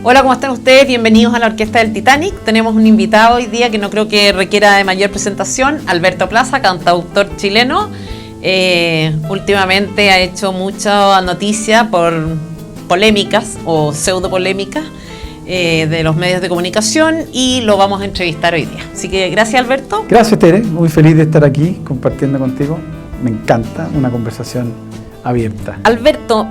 Hola, ¿cómo están ustedes? Bienvenidos a la Orquesta del Titanic. Tenemos un invitado hoy día que no creo que requiera de mayor presentación, Alberto Plaza, cantautor chileno. Últimamente ha hecho mucha noticia por polémicas o pseudo polémicas de los medios de comunicación y lo vamos a entrevistar hoy día. Así que gracias, Alberto. Gracias, Tere. Muy feliz de estar aquí compartiendo contigo. Me encanta una conversación abierta. Alberto,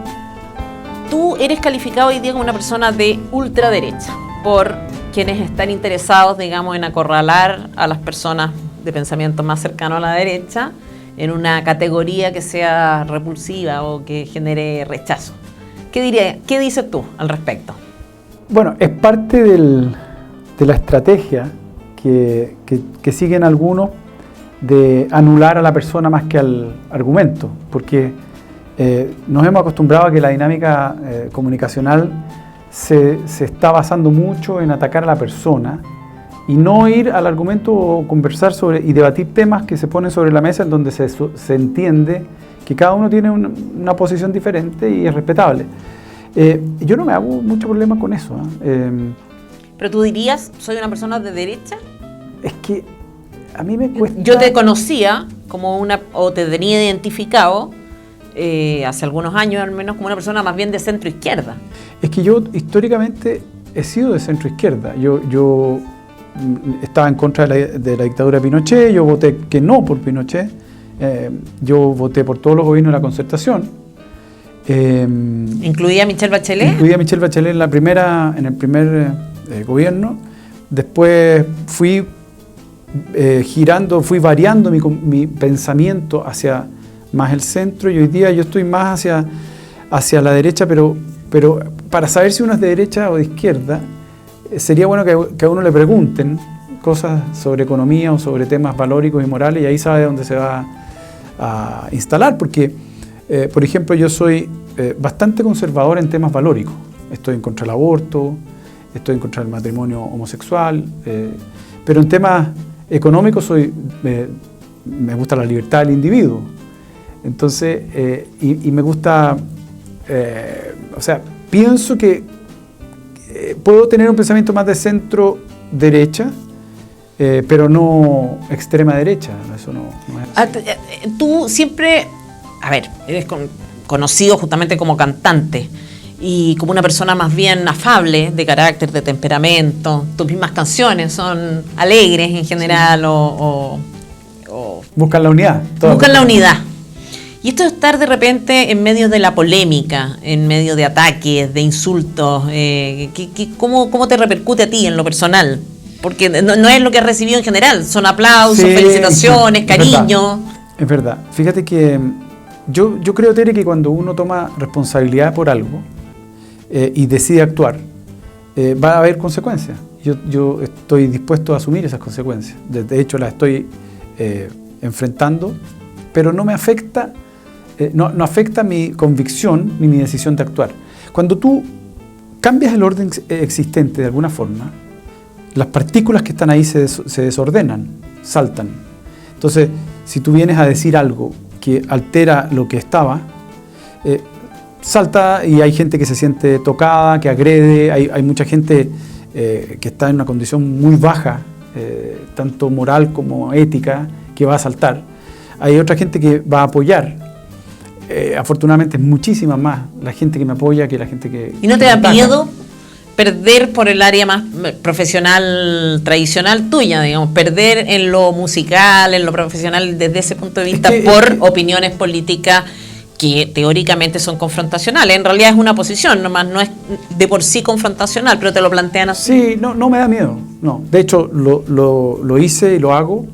tú eres calificado hoy día como una persona de ultraderecha por quienes están interesados, digamos, en acorralar a las personas de pensamiento más cercano a la derecha en una categoría que sea repulsiva o que genere rechazo. ¿Qué dices tú al respecto? Bueno, es parte de la estrategia que siguen algunos de anular a la persona más que al argumento, porque nos hemos acostumbrado a que la dinámica comunicacional se está basando mucho en atacar a la persona y no ir al argumento o conversar sobre y debatir temas que se ponen sobre la mesa en donde se entiende que cada uno tiene una posición diferente y es respetable. Yo no me hago mucho problema con eso. ¿Pero tú dirías, soy una persona de derecha? Es que a mí me cuesta... Yo te conocía como o te tenía identificado hace algunos años al menos como una persona más bien de centro izquierda. Es que yo históricamente he sido de centro izquierda. Yo estaba en contra de la dictadura de Pinochet, yo voté que no por Pinochet, yo voté por todos los gobiernos de la Concertación. ¿Incluía a Michelle Bachelet? Incluía a Michelle Bachelet en el primer gobierno. Después fui fui variando mi pensamiento hacia más el centro y hoy día yo estoy más hacia la derecha, pero para saber si uno es de derecha o de izquierda, sería bueno que a uno le pregunten cosas sobre economía o sobre temas valóricos y morales y ahí sabe dónde se va a instalar, porque por ejemplo yo soy bastante conservador en temas valóricos. Estoy en contra del aborto, estoy en contra del matrimonio homosexual, pero en temas económicos me gusta la libertad del individuo. Entonces, y me gusta, pienso que puedo tener un pensamiento más de centro-derecha, pero no extrema-derecha, eso no es así. Tú siempre, eres conocido justamente como cantante y como una persona más bien afable, de carácter, de temperamento. Tus mismas canciones son alegres en general, sí. Buscan la unidad. Buscan la unidad. Y esto de estar de repente en medio de la polémica, en medio de ataques, de insultos, ¿cómo te repercute a ti en lo personal? Porque no es lo que has recibido en general, son aplausos, sí, felicitaciones, sí, cariño. Es verdad. Fíjate que yo creo, Tere, que cuando uno toma responsabilidad por algo y decide actuar, va a haber consecuencias. Yo estoy dispuesto a asumir esas consecuencias. De hecho, las estoy enfrentando, pero no me afecta. No afecta mi convicción ni mi decisión de actuar. Cuando tú cambias el orden existente de alguna forma, las partículas que están ahí se desordenan, saltan. Entonces, si tú vienes a decir algo que altera lo que estaba, salta y hay gente que se siente tocada, que agrede, hay mucha gente que está en una condición muy baja, tanto moral como ética, que va a saltar. Hay otra gente que va a apoyar. Afortunadamente es muchísima más la gente que me apoya que la gente que... ¿Y no te da miedo perder por el área más profesional, tradicional tuya, digamos, perder en lo musical, en lo profesional desde ese punto de vista por opiniones políticas que teóricamente son confrontacionales? En realidad es una posición, nomás no es de por sí confrontacional, pero te lo plantean así. Sí, no me da miedo, no. De hecho, lo hice y lo hago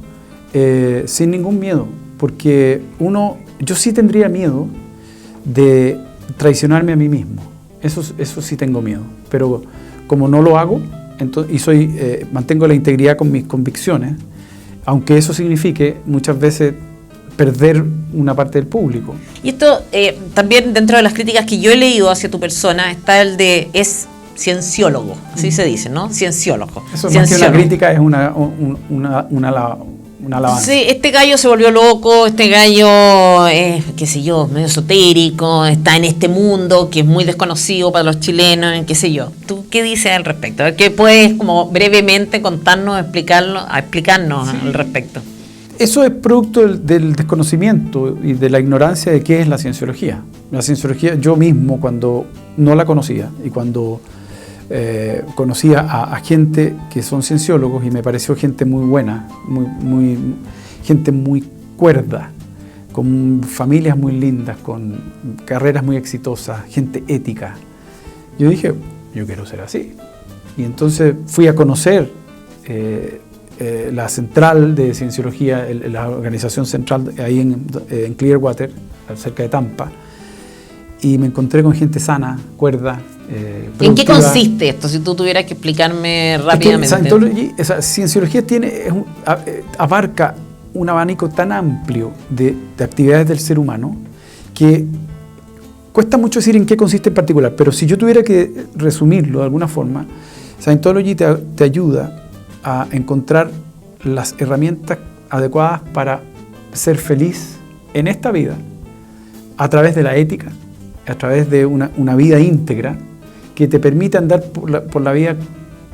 sin ningún miedo, porque yo sí tendría miedo de traicionarme a mí mismo. Eso sí tengo miedo. Pero como no lo hago, mantengo la integridad con mis convicciones, aunque eso signifique muchas veces perder una parte del público. Y esto también dentro de las críticas que yo he leído hacia tu persona está el de es cienciólogo, así se dice, ¿no? Cienciólogo. Eso más que una crítica es una alabanza. Sí, este gallo se volvió loco, este gallo es, qué sé yo, medio esotérico, está en este mundo que es muy desconocido para los chilenos, qué sé yo. ¿Tú ¿Qué dice al respecto? ¿Qué puedes como brevemente explicarnos al respecto? Eso es producto del desconocimiento y de la ignorancia de qué es la cienciología. La cienciología, yo mismo cuando no la conocía y cuando conocía a gente que son cienciólogos y me pareció gente muy buena, gente muy cuerda, con familias muy lindas, con carreras muy exitosas, gente ética. Yo dije, yo quiero ser así. Y entonces fui a conocer la central de cienciología, la organización central ahí en Clearwater, cerca de Tampa, y me encontré con gente sana, cuerda, ¿En qué consiste esto? Si tú tuvieras que explicarme rápidamente. Cienciología abarca un abanico tan amplio de actividades del ser humano que cuesta mucho decir en qué consiste en particular, pero si yo tuviera que resumirlo de alguna forma, Scientology te ayuda a encontrar las herramientas adecuadas para ser feliz en esta vida a través de la ética, a través de una vida íntegra que te permite andar por la vida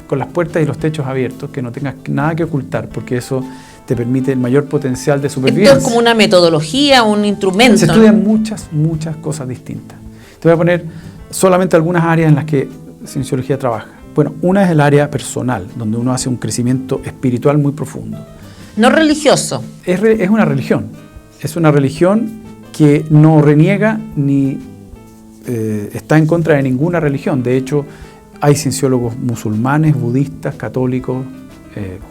con las puertas y los techos abiertos, que no tengas nada que ocultar, porque eso te permite el mayor potencial de supervivencia. Esto es como una metodología, un instrumento. Se estudian muchas cosas distintas. Te voy a poner solamente algunas áreas en las que cienciología trabaja. Bueno, una es el área personal, donde uno hace un crecimiento espiritual muy profundo. No religioso. Es una religión. Es una religión que no reniega ni está en contra de ninguna religión. De hecho, hay cienciólogos musulmanes, budistas, católicos,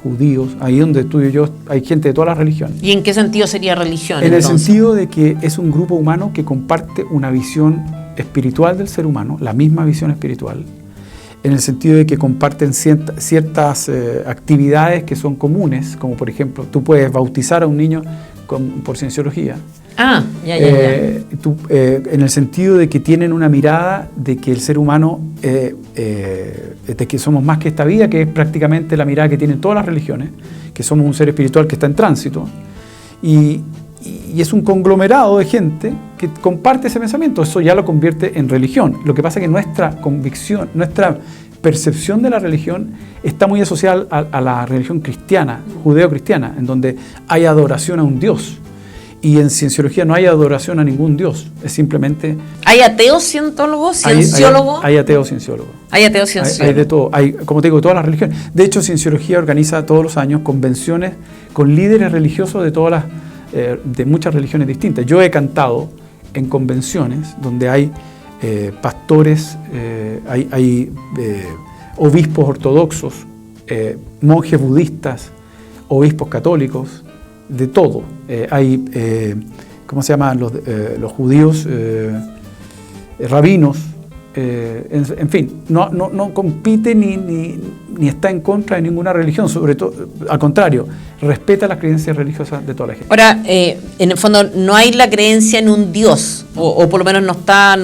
judíos. Ahí donde tú y yo hay gente de todas las religiones. ¿Y en qué sentido sería religión? En el sentido de que es un grupo humano que comparte una visión espiritual del ser humano, la misma visión espiritual, en el sentido de que comparten ciertas actividades que son comunes, como por ejemplo, tú puedes bautizar a un niño por cienciología. En el sentido de que tienen una mirada de que el ser humano, de que somos más que esta vida, que es prácticamente la mirada que tienen todas las religiones, que somos un ser espiritual que está en tránsito, y es un conglomerado de gente que comparte ese pensamiento. Eso ya lo convierte en religión. Lo que pasa es que nuestra convicción, nuestra percepción de la religión está muy asociada a la religión cristiana, judeo-cristiana, en donde hay adoración a un Dios. Y en cienciología no hay adoración a ningún Dios, es simplemente... ¿Hay ateos cientólogos, cienciólogos? Hay ateos cienciólogos. Hay ateos cienciólogos. Hay de todo, como te digo, todas las religiones. De hecho, cienciología organiza todos los años convenciones con líderes religiosos de muchas religiones distintas. Yo he cantado en convenciones donde hay pastores, hay obispos ortodoxos, monjes budistas, obispos católicos, de todo. ¿Cómo se llaman los judíos? Rabinos. En fin, no compite ni está en contra de ninguna religión, sobre todo, al contrario, respeta las creencias religiosas de toda la gente. Ahora, en el fondo, no hay la creencia en un Dios, o por lo menos no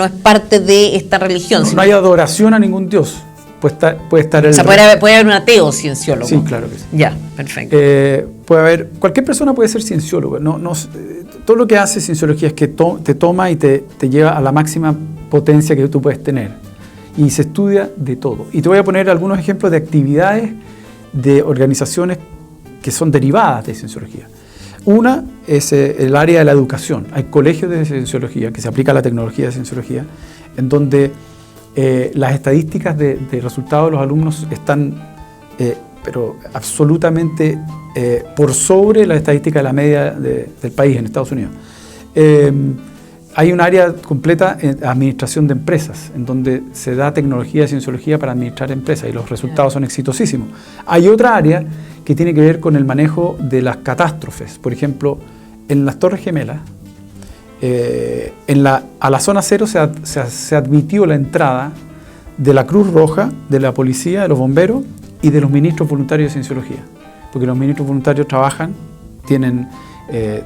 es parte de esta religión. No hay adoración a ningún Dios. Puede estar o sea, puede haber un ateo cienciólogo. Sí, claro que sí. Ya, perfecto. Cualquier persona puede ser cienciólogo. Todo lo que hace cienciología es que te toma y te lleva a la máxima potencia que tú puedes tener. Y se estudia de todo. Y te voy a poner algunos ejemplos de actividades de organizaciones que son derivadas de cienciología. Una es el área de la educación. Hay colegios de cienciología que se aplica a la tecnología de cienciología, en donde las estadísticas de resultados de los alumnos están pero absolutamente por sobre la estadística de la media del país en Estados Unidos. Hay un área completa en administración de empresas, en donde se da tecnología de cienciología para administrar empresas y los resultados son exitosísimos. Hay otra área que tiene que ver con el manejo de las catástrofes. Por ejemplo, en las Torres Gemelas, a la zona cero se admitió la entrada de la Cruz Roja, de la policía, de los bomberos y de los ministros voluntarios de cienciología, porque los ministros voluntarios tienen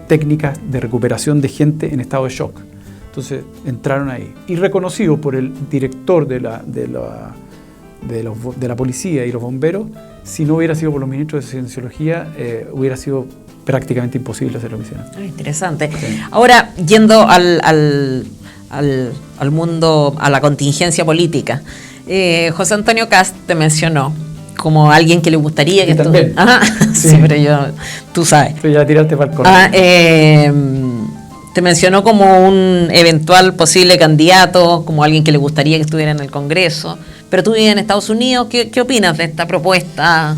técnicas de recuperación de gente en estado de shock. Entonces entraron ahí, y reconocido por el director de la policía y los bomberos. Si no hubiera sido por los ministros de cienciología, hubiera sido prácticamente imposible hacer lo que hicieron. Interesante. Sí. Ahora, yendo al mundo, a la contingencia política, José Antonio Kast te mencionó como alguien que le gustaría que tú... también. Sí. Sí, pero tú sabes. Tú ya tiraste para el corte. Te mencionó como un eventual posible candidato, como alguien que le gustaría que estuviera en el Congreso. Pero tú vives en Estados Unidos, ¿qué opinas de esta propuesta?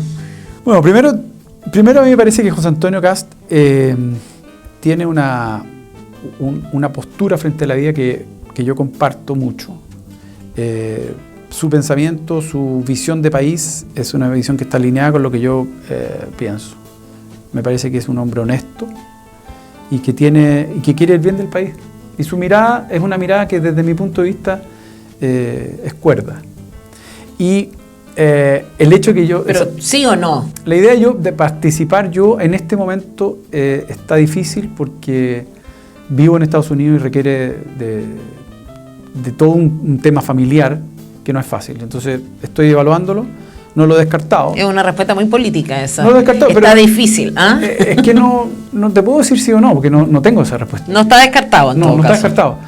Bueno, primero a mí me parece que José Antonio Kast tiene una postura frente a la vida que yo comparto mucho. Su pensamiento, su visión de país es una visión que está alineada con lo que yo pienso. Me parece que es un hombre honesto y que quiere el bien del país. Y su mirada es una mirada que desde mi punto de vista es cuerda. Y el hecho que yo... Pero ¿sí o no? La idea de participar yo en este momento está difícil porque vivo en Estados Unidos y requiere de todo un tema familiar que no es fácil. Entonces estoy evaluándolo, no lo he descartado. Es una respuesta muy política esa. No lo he descartado, está difícil, ¿ah? Es que no te puedo decir sí o no, porque no tengo esa respuesta. No está descartado en todo caso. No está descartado.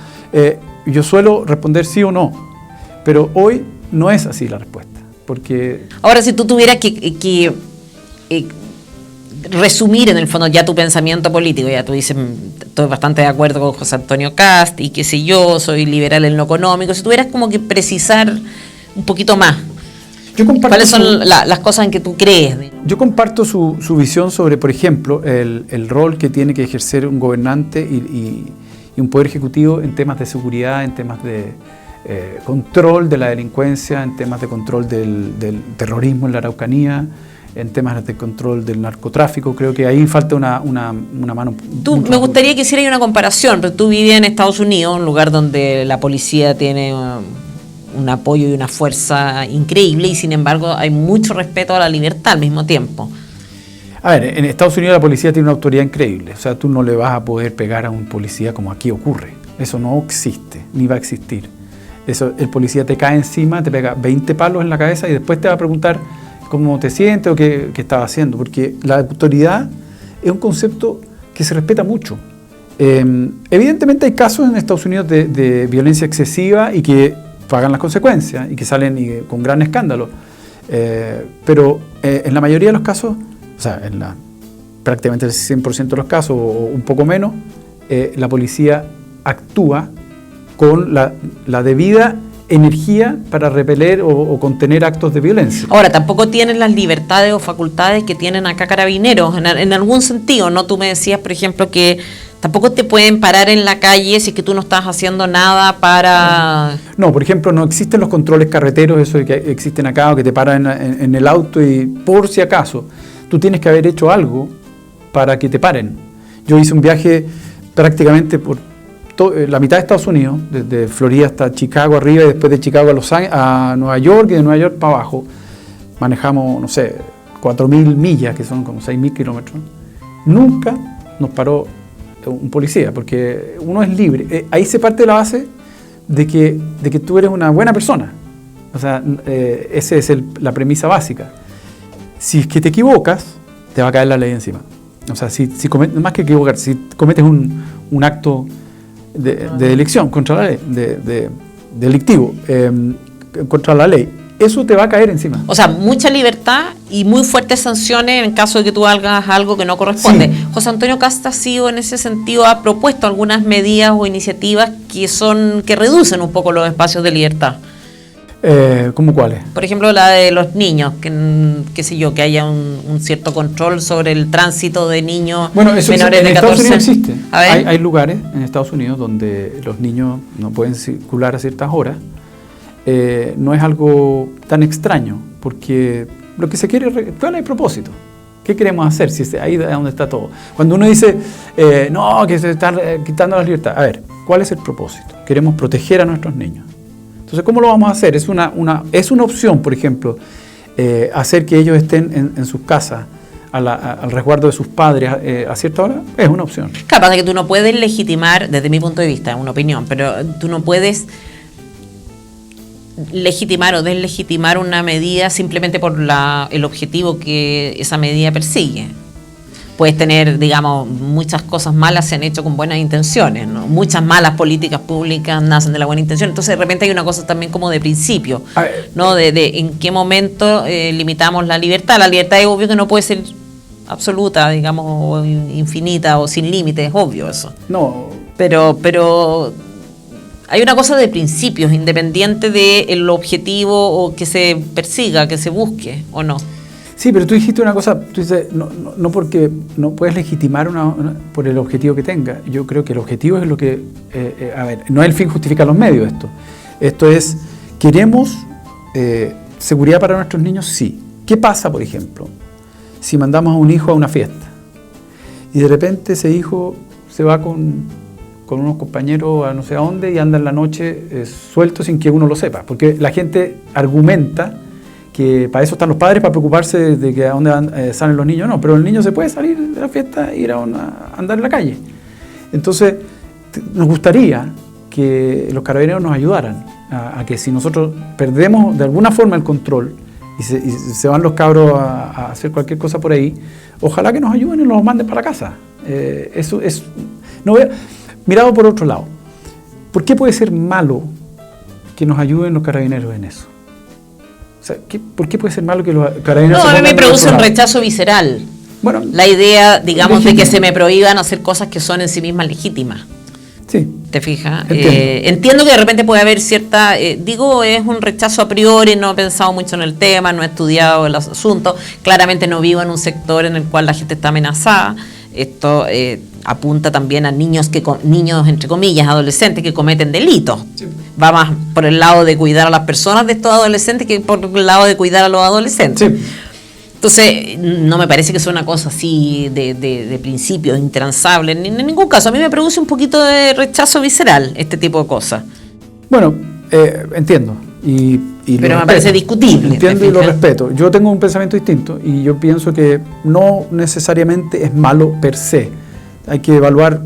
Yo suelo responder sí o no, pero hoy no es así la respuesta. Porque... Ahora, si tú tuvieras que resumir en el fondo ya tu pensamiento político, ya tú dices, estoy bastante de acuerdo con José Antonio Kast y qué sé yo, soy liberal en lo económico, si tuvieras como que precisar un poquito más, ¿cuáles son las cosas en que tú crees? Yo comparto su visión sobre, por ejemplo, el rol que tiene que ejercer un gobernante y un poder ejecutivo en temas de seguridad, en temas de control de la delincuencia, en temas de control del terrorismo en la Araucanía, en temas de control del narcotráfico. Creo que ahí falta una mano. Me gustaría que hicieras una comparación, pero tú vivías en Estados Unidos, un lugar donde la policía tiene un apoyo y una fuerza increíble y sin embargo hay mucho respeto a la libertad al mismo tiempo. A ver, en Estados Unidos la policía tiene una autoridad increíble, o sea, tú no le vas a poder pegar a un policía como aquí ocurre. Eso no existe, ni va a existir. El policía te cae encima, te pega 20 palos en la cabeza y después te va a preguntar cómo te sientes o qué estabas haciendo, porque la autoridad es un concepto que se respeta mucho. Evidentemente hay casos en Estados Unidos de violencia excesiva y que pagan las consecuencias y que salen con gran escándalo. Pero en la mayoría de los casos, o sea, prácticamente el 100% de los casos o un poco menos, la policía actúa con la debida energía para repeler o contener actos de violencia. Ahora, tampoco tienen las libertades o facultades que tienen acá carabineros, en algún sentido, ¿no? Tú me decías, por ejemplo, que tampoco te pueden parar en la calle si es que tú no estás haciendo nada para... No, por ejemplo, no existen los controles carreteros, eso que existen acá, o que te paran en el auto y por si acaso, tú tienes que haber hecho algo para que te paren. Yo hice un viaje prácticamente por la mitad de Estados Unidos, desde Florida hasta Chicago arriba y después de Chicago a Nueva York y de Nueva York para abajo. Manejamos, no sé, 4.000 millas, que son como 6.000 kilómetros. Nunca nos paró un policía, porque uno es libre. Ahí se parte de la base de que tú eres una buena persona. O sea, esa es la premisa básica. Si es que te equivocas, te va a caer la ley encima. O sea, más que equivocar, si cometes un acto de delicción contra la ley, delictivo contra la ley, eso te va a caer encima. O sea, mucha libertad y muy fuertes sanciones en caso de que tú hagas algo que no corresponde. Sí. José Antonio Kast ha sido, en ese sentido, ha propuesto algunas medidas o iniciativas que reducen un poco los espacios de libertad. ¿Cómo cuáles? Por ejemplo, la de los niños, que haya un cierto control sobre el tránsito de niños menores de 14. En Estados Unidos existe. Hay lugares en Estados Unidos donde los niños no pueden circular a ciertas horas. No es algo tan extraño, porque lo que se quiere, ¿cuál es el propósito? ¿Qué queremos hacer? Si ahí es donde está todo. Cuando uno dice, no, que se están quitando la libertad. A ver, ¿cuál es el propósito? Queremos proteger a nuestros niños. Entonces, ¿cómo lo vamos a hacer? Es una opción, por ejemplo, hacer que ellos estén en sus casas al resguardo de sus padres a cierta hora. Es una opción. Capaz de que tú no puedes legitimar, desde mi punto de vista, es una opinión, pero tú no puedes legitimar o deslegitimar una medida simplemente por el objetivo que esa medida persigue. puedes tener, digamos, muchas cosas malas se han hecho con buenas intenciones, ¿no? Muchas malas políticas públicas nacen de la buena intención. Entonces, de repente hay una cosa también como de principio, ¿no? De en qué momento limitamos la libertad. La libertad es obvio que no puede ser absoluta, digamos, o infinita o sin límites, es obvio eso. No. Pero hay una cosa de principios, independiente del objetivo o que se persiga, que se busque, ¿o no? Sí, pero tú dijiste una cosa, tú dices, no porque no puedes legitimar por el objetivo que tenga. Yo creo que el objetivo es lo que, a ver, no es el fin justifica los medios esto. Esto es, ¿queremos seguridad para nuestros niños? Sí. ¿Qué pasa, por ejemplo, si mandamos a un hijo a una fiesta y de repente ese hijo se va con unos compañeros a no sé a dónde y anda en la noche suelto sin que uno lo sepa? Porque la gente argumenta que para eso están los padres, para preocuparse de que a dónde salen los niños. No, pero el niño se puede salir de la fiesta e ir a andar en la calle. Entonces, nos gustaría que los carabineros nos ayudaran a que si nosotros perdemos de alguna forma el control y se van los cabros a hacer cualquier cosa por ahí, ojalá que nos ayuden y nos manden para la casa. Eso es... Mirado por otro lado, ¿por qué puede ser malo que nos ayuden los carabineros en eso? O sea, ¿por qué puede ser malo que los carabineros... No, a mí me produce un rechazo visceral. Bueno, la idea, digamos, de que se me prohíban hacer cosas que son en sí mismas legítimas. Sí. ¿Te fijas? Entiendo que de repente puede haber cierta... digo, es un rechazo a priori, no he pensado mucho en el tema, no he estudiado el asunto. Claramente no vivo en un sector en el cual la gente está amenazada. Esto apunta también a niños, entre comillas, adolescentes que cometen delitos. Sí. Va más por el lado de cuidar a las personas de estos adolescentes que por el lado de cuidar a los adolescentes. Sí. Entonces, no me parece que sea una cosa así de principio, intransable, en ningún caso. A mí me produce un poquito de rechazo visceral este tipo de cosas. Bueno, entiendo. Pero me parece discutible. Entiendo y lo respeto. Yo tengo un pensamiento distinto y yo pienso que no necesariamente es malo per se. Hay que evaluar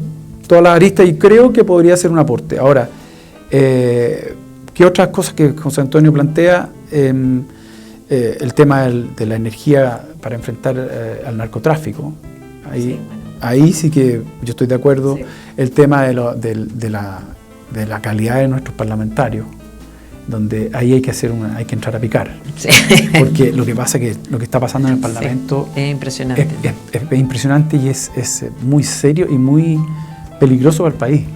todas las aristas y creo que podría ser un aporte. Ahora, ¿qué otras cosas que José Antonio plantea? El tema de la energía para enfrentar al narcotráfico. Ahí sí que yo estoy de acuerdo. Sí. El tema de la calidad de nuestros parlamentarios, donde ahí hay que entrar a picar. Sí. Porque lo que pasa es que lo que está pasando en el Parlamento es impresionante. Es impresionante y es muy serio y muy peligroso para el país.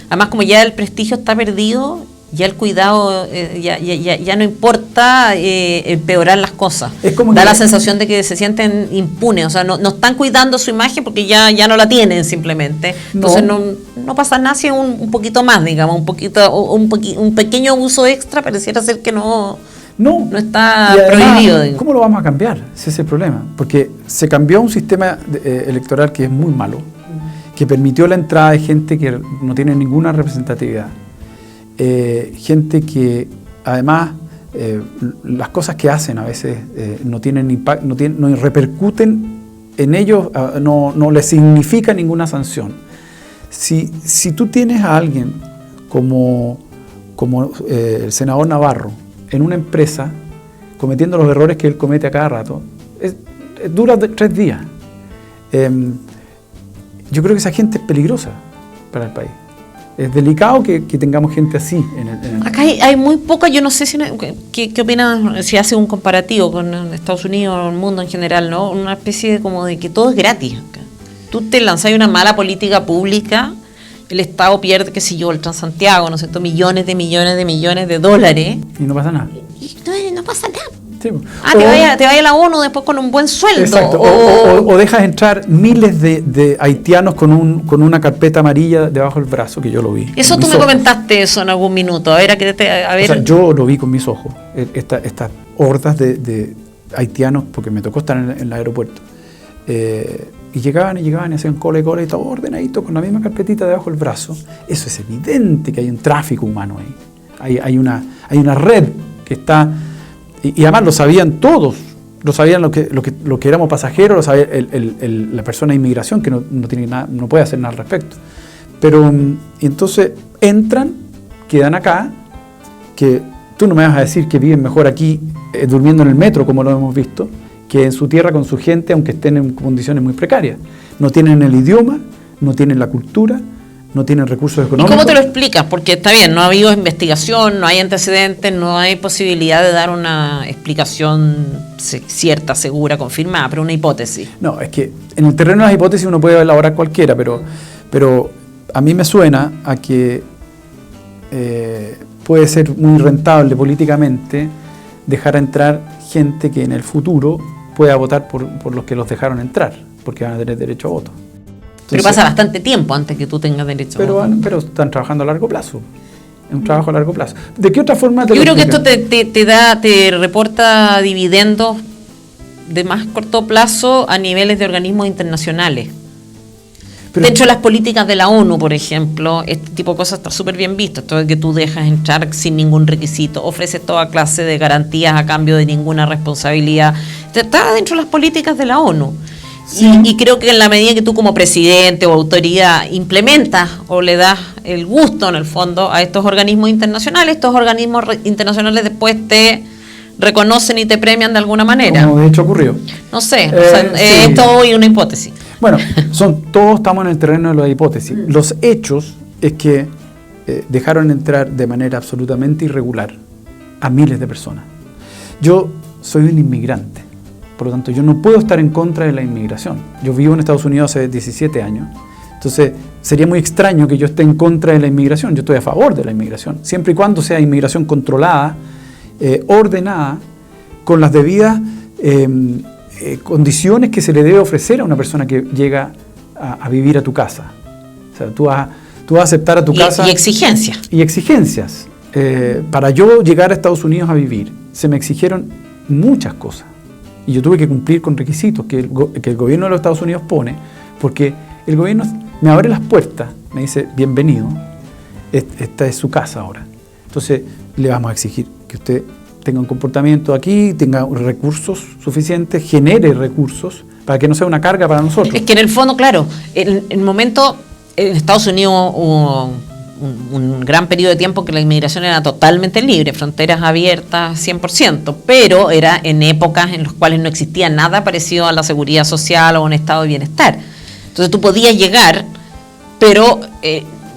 Además, como ya el prestigio está perdido, ya el cuidado, ya no importa empeorar las cosas. Da la sensación de que se sienten impunes, o sea, no están cuidando su imagen porque ya no la tienen simplemente. Entonces no pasa nada si un poquito más, digamos, un pequeño uso extra pareciera ser que no está prohibido. Además, ¿cómo lo vamos a cambiar? Ese es el problema. Porque se cambió un sistema electoral que es muy malo, que permitió la entrada de gente que no tiene ninguna representatividad. Gente que además las cosas que hacen a veces no tienen impacto, no repercuten en ellos, no les significa ninguna sanción. Si tú tienes a alguien como el senador Navarro en una empresa cometiendo los errores que él comete a cada rato, dura 3 días. Yo creo que esa gente es peligrosa para el país. Es delicado que tengamos gente así en el... Acá hay muy poca, yo no sé qué opinan, si hace un comparativo con Estados Unidos o el mundo en general, ¿no? Una especie de que todo es gratis. Tú te lanzas una mala política pública, el Estado pierde, qué sé yo, el Transantiago, ¿no es cierto? Millones de dólares. Y no pasa nada. Y no pasa nada. Sí. Te vaya a la ONU después con un buen sueldo. Exacto. O dejas entrar miles de haitianos con una carpeta amarilla debajo del brazo, que yo lo vi. Eso tú me comentaste eso en algún minuto. A ver. O sea, yo lo vi con mis ojos. Estas hordas de haitianos, porque me tocó estar en el aeropuerto. Y llegaban y hacían cola y todo ordenadito con la misma carpetita debajo del brazo. Eso es evidente que hay un tráfico humano ahí. Hay una red que está... Y además lo sabían todos, lo sabían lo que éramos pasajeros, lo sabía la persona de inmigración que no tiene nada, no puede hacer nada al respecto. Pero y entonces entran, quedan acá, que tú no me vas a decir que viven mejor aquí durmiendo en el metro, como lo hemos visto, que en su tierra con su gente, aunque estén en condiciones muy precarias. No tienen el idioma, no tienen la cultura, no tienen recursos económicos. ¿Y cómo te lo explicas? Porque está bien, no ha habido investigación, no hay antecedentes, no hay posibilidad de dar una explicación cierta, segura, confirmada, pero una hipótesis. No, es que en el terreno de las hipótesis uno puede elaborar cualquiera, pero a mí me suena a que puede ser muy rentable políticamente dejar entrar gente que en el futuro pueda votar por los que los dejaron entrar, porque van a tener derecho a voto. Pero pasa bastante tiempo antes que tú tengas derecho a voto. Pero están trabajando a largo plazo. Es un trabajo a largo plazo. ¿De qué otra forma Yo creo que esto te reporta dividendos de más corto plazo a niveles de organismos internacionales. Dentro de las políticas de la ONU, por ejemplo, este tipo de cosas está súper bien visto. Esto de que tú dejas entrar sin ningún requisito, ofreces toda clase de garantías a cambio de ninguna responsabilidad. Está dentro de las políticas de la ONU. Sí. Y creo que en la medida que tú como presidente o autoridad implementas o le das el gusto en el fondo a estos organismos internacionales, estos organismos internacionales después te reconocen y te premian de alguna manera. Como de hecho ocurrió. No sé, sí. Es todo una hipótesis. Bueno, todos estamos en el terreno de la hipótesis. Los hechos es que dejaron entrar de manera absolutamente irregular a miles de personas. Yo soy un inmigrante. Por lo tanto, yo no puedo estar en contra de la inmigración. Yo vivo en Estados Unidos hace 17 años. Entonces, sería muy extraño que yo esté en contra de la inmigración. Yo estoy a favor de la inmigración, siempre y cuando sea inmigración controlada, ordenada, con las debidas condiciones que se le debe ofrecer a una persona que llega a vivir a tu casa. O sea, tú vas a aceptar a tu casa... Y exigencias. Y exigencias. Para yo llegar a Estados Unidos a vivir, se me exigieron muchas cosas. Y yo tuve que cumplir con requisitos que el gobierno de los Estados Unidos pone, porque el gobierno me abre las puertas, me dice, bienvenido, esta es su casa ahora. Entonces, le vamos a exigir que usted tenga un comportamiento aquí, tenga recursos suficientes, genere recursos, para que no sea una carga para nosotros. Es que en el fondo, claro, en el momento, en Estados Unidos hubo un gran periodo de tiempo que la inmigración era totalmente libre, fronteras abiertas 100%, pero era en épocas en las cuales no existía nada parecido a la seguridad social o un estado de bienestar. Entonces tú podías llegar, pero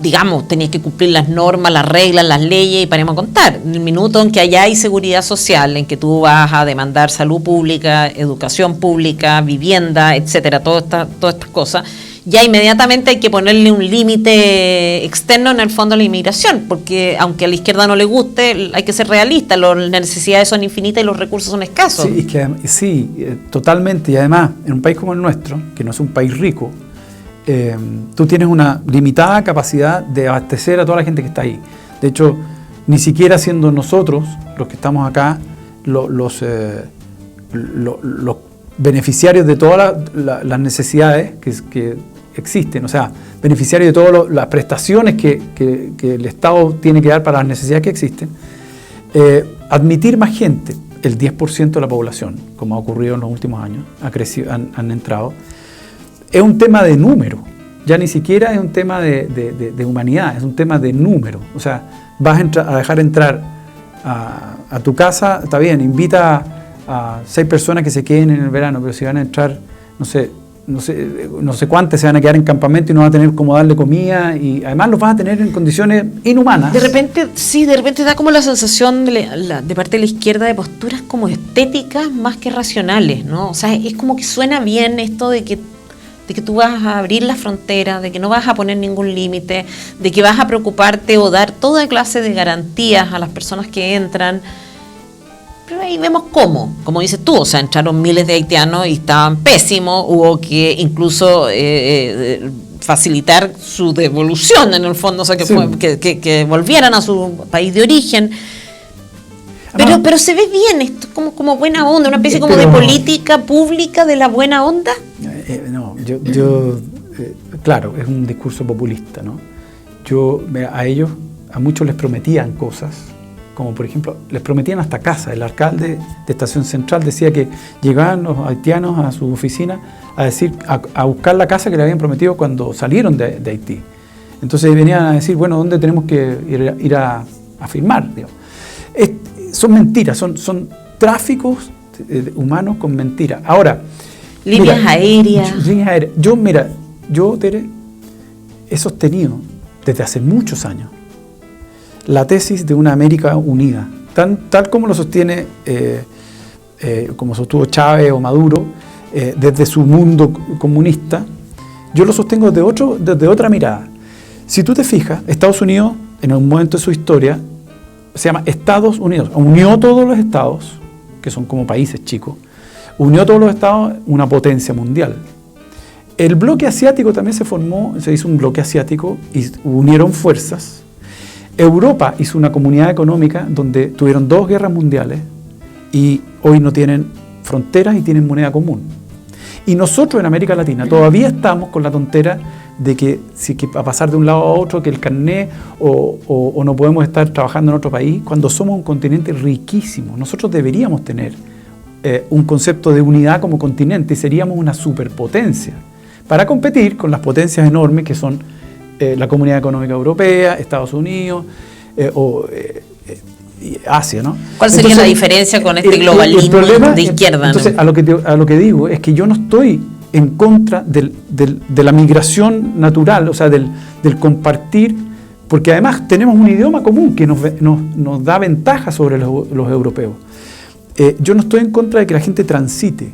digamos, tenías que cumplir las normas, las reglas, las leyes, y paremos a contar. En el minuto en que allá hay seguridad social, en que tú vas a demandar salud pública, educación pública, vivienda, etcétera, todas estas cosas, ya inmediatamente hay que ponerle un límite externo en el fondo a la inmigración, porque aunque a la izquierda no le guste, hay que ser realista, las necesidades son infinitas y los recursos son escasos. Sí, totalmente, y además, en un país como el nuestro, que no es un país rico, tú tienes una limitada capacidad de abastecer a toda la gente que está ahí. De hecho, ni siquiera siendo nosotros, los que estamos acá, los beneficiarios de todas las necesidades que existen, o sea, beneficiarios de todas las prestaciones que el Estado tiene que dar para las necesidades que existen, admitir más gente, el 10% de la población, como ha ocurrido en los últimos años, han entrado, es un tema de número, ya ni siquiera es un tema de humanidad, es un tema de número. O sea, vas a dejar entrar a tu casa, está bien, invita a 6 personas que se queden en el verano, pero si van a entrar, no sé cuántas se van a quedar en campamento y no van a tener cómo darle comida, y además los vas a tener en condiciones inhumanas. De repente da como la sensación de parte de la izquierda de posturas como estéticas más que racionales, ¿no? O sea, es como que suena bien esto de que tú vas a abrir las fronteras, de que no vas a poner ningún límite, de que vas a preocuparte o dar toda clase de garantías a las personas que entran. Pero ahí vemos como dices tú, o sea, entraron miles de haitianos y estaban pésimos, hubo que incluso facilitar su devolución en el fondo, o sea, que volvieran a su país de origen. Pero se ve bien esto, como buena onda, una especie como de política pública de la buena onda. Claro, es un discurso populista, ¿no? A muchos les prometían cosas, como por ejemplo, les prometían hasta casa. El alcalde de Estación Central decía que llegaban los haitianos a su oficina a buscar la casa que le habían prometido cuando salieron de Haití. Entonces venían a decir, bueno, ¿dónde tenemos que ir a firmar? Digamos. Son mentiras, son tráficos humanos con mentiras. Ahora, líneas aéreas. Yo, Tere, he sostenido desde hace muchos años la tesis de una América unida, tal como lo sostiene, como sostuvo Chávez o Maduro, desde su mundo comunista. Yo lo sostengo desde otra mirada. Si tú te fijas, Estados Unidos, en un momento de su historia, se llama Estados Unidos. Unió todos los estados, que son como países chicos, unió todos los estados, una potencia mundial. El bloque asiático también se hizo un bloque asiático y unieron fuerzas. Europa hizo una comunidad económica donde tuvieron 2 guerras mundiales y hoy no tienen fronteras y tienen moneda común. Y nosotros en América Latina todavía estamos con la tontera de que si que a pasar de un lado a otro, que el carnet o no podemos estar trabajando en otro país, cuando somos un continente riquísimo. Nosotros deberíamos tener un concepto de unidad como continente y seríamos una superpotencia para competir con las potencias enormes que son la Comunidad Económica Europea, Estados Unidos y Asia, ¿no? ¿Cuál sería la diferencia con este globalismo de izquierda? Entonces, ¿no? a lo que digo es que yo no estoy en contra de la migración natural, o sea, del compartir, porque además tenemos un idioma común que nos da ventaja sobre los europeos. Yo no estoy en contra de que la gente transite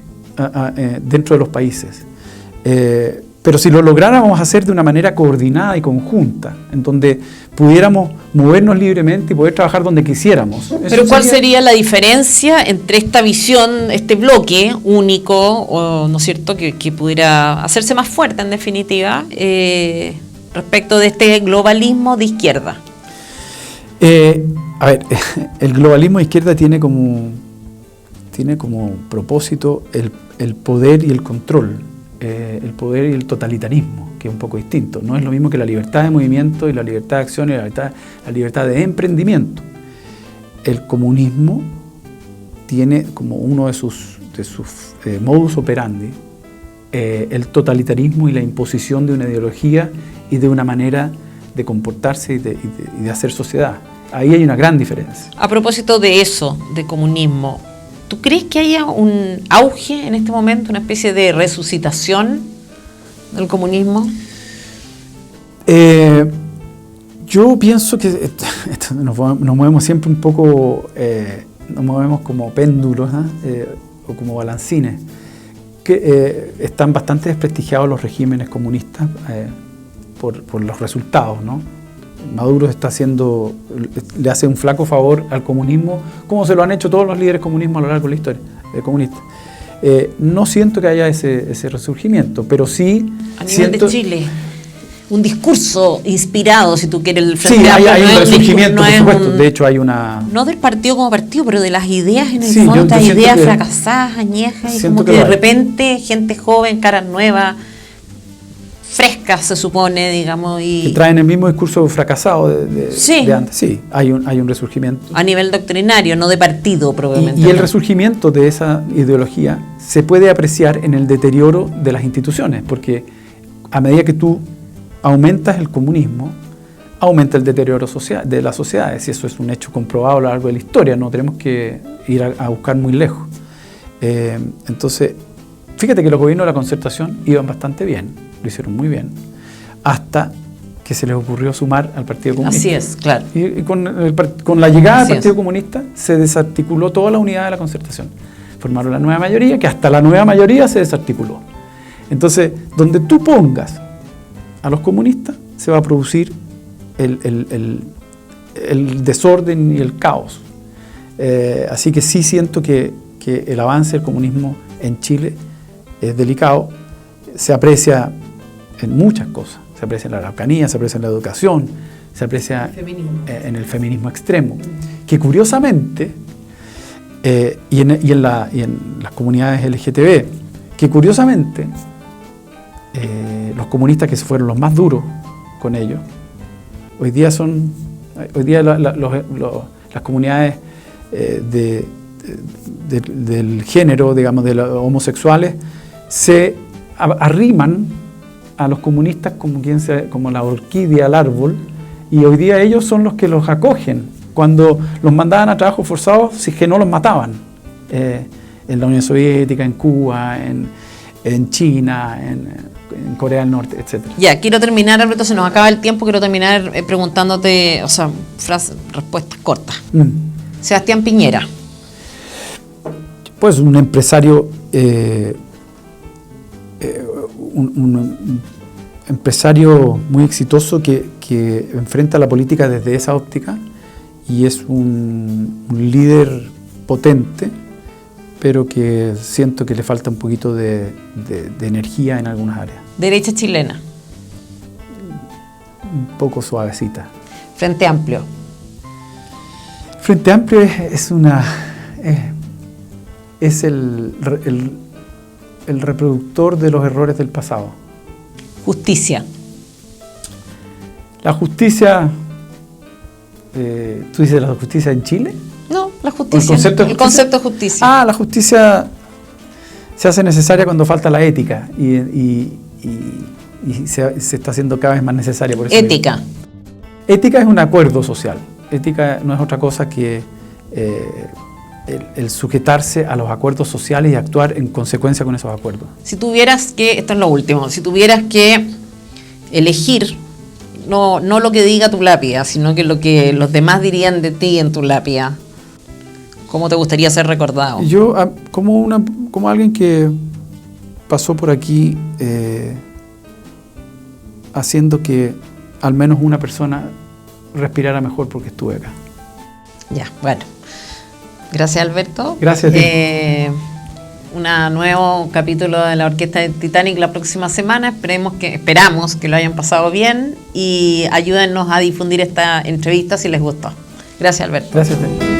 dentro de los países, pero si lo lográramos hacer de una manera coordinada y conjunta, en donde pudiéramos movernos libremente y poder trabajar donde quisiéramos. Pero ¿cuál sería la diferencia entre esta visión, este bloque único, ¿no es cierto?, que pudiera hacerse más fuerte en definitiva, respecto de este globalismo de izquierda? A ver, el globalismo de izquierda tiene como propósito el poder y el control. El poder y el totalitarismo, que es un poco distinto. No es lo mismo que la libertad de movimiento y la libertad de acción y la libertad de emprendimiento. El comunismo tiene como uno de sus modus operandi el totalitarismo y la imposición de una ideología y de una manera de comportarse y de hacer sociedad. Ahí hay una gran diferencia. A propósito de eso, de comunismo, ¿tú crees que haya un auge en este momento, una especie de resucitación del comunismo? Yo pienso que nos movemos siempre un poco, nos movemos como péndulos o como balancines, que están bastante desprestigiados los regímenes comunistas por los resultados, ¿no? Maduro le hace un flaco favor al comunismo, como se lo han hecho todos los líderes comunismo a lo largo de la historia comunista. No siento que haya ese resurgimiento, pero sí... A nivel de Chile, un discurso inspirado, si tú quieres, el Frente Sí, hay un resurgimiento, por supuesto. De hecho, hay una... No del partido como partido, pero de las ideas en el fondo, estas ideas fracasadas, añejas, y como que de repente gente joven, caras nuevas, frescas, se supone, digamos, y... Que traen el mismo discurso fracasado de antes. Sí, hay un resurgimiento. A nivel doctrinario, no de partido, probablemente. Y el resurgimiento de esa ideología se puede apreciar en el deterioro de las instituciones, porque a medida que tú aumentas el comunismo, aumenta el deterioro de las sociedades, y eso es un hecho comprobado a lo largo de la historia, no tenemos que ir a buscar muy lejos. Entonces, fíjate que los gobiernos de la Concertación iban bastante bien, lo hicieron muy bien, hasta que se les ocurrió sumar al Partido Comunista. Así es, claro. Y con la llegada del Partido Comunista se desarticuló toda la unidad de la Concertación. Formaron la nueva mayoría, que hasta la nueva mayoría se desarticuló. Entonces, donde tú pongas a los comunistas, se va a producir el desorden y el caos. Así que sí siento que el avance del comunismo en Chile es delicado, se aprecia en muchas cosas, se aprecia en la Araucanía, se aprecia en la educación, se aprecia en el feminismo extremo, que curiosamente, y en las comunidades LGTB, que curiosamente los comunistas que fueron los más duros con ellos, hoy día las comunidades del género, digamos, de los homosexuales, se arriman a los comunistas como la orquídea al árbol, y hoy día ellos son los que los acogen cuando los mandaban a trabajo forzado, si es que no los mataban. en la Unión Soviética, en Cuba, en China, en Corea del Norte, etc. Ya, quiero terminar, Alberto, se nos acaba el tiempo, quiero terminar preguntándote, o sea, respuestas cortas. Sebastián Piñera. Pues un empresario, un empresario muy exitoso que enfrenta la política desde esa óptica y es un líder potente, pero que siento que le falta un poquito de energía en algunas áreas. Derecha chilena. Un poco suavecita. Frente Amplio. Frente Amplio es el reproductor de los errores del pasado. Justicia. La justicia, ¿tú dices la justicia en Chile? No, la justicia. El concepto de justicia. La justicia se hace necesaria cuando falta la ética y se está haciendo cada vez más necesaria. Por eso ética. Ética es un acuerdo social. Ética no es otra cosa que el sujetarse a los acuerdos sociales y actuar en consecuencia con esos acuerdos. Si tuvieras que, esto es lo último, si tuvieras que elegir, no lo que diga tu lápida, sino que lo que los demás dirían de ti en tu lápida, ¿cómo te gustaría ser recordado? Yo, como alguien que pasó por aquí haciendo que al menos una persona respirara mejor porque estuve acá. Ya, bueno. Gracias, Alberto. Gracias a ti. Un nuevo capítulo de la Orquesta de Titanic la próxima semana. Esperamos que lo hayan pasado bien y ayúdennos a difundir esta entrevista si les gustó. Gracias, Alberto. Gracias a ti.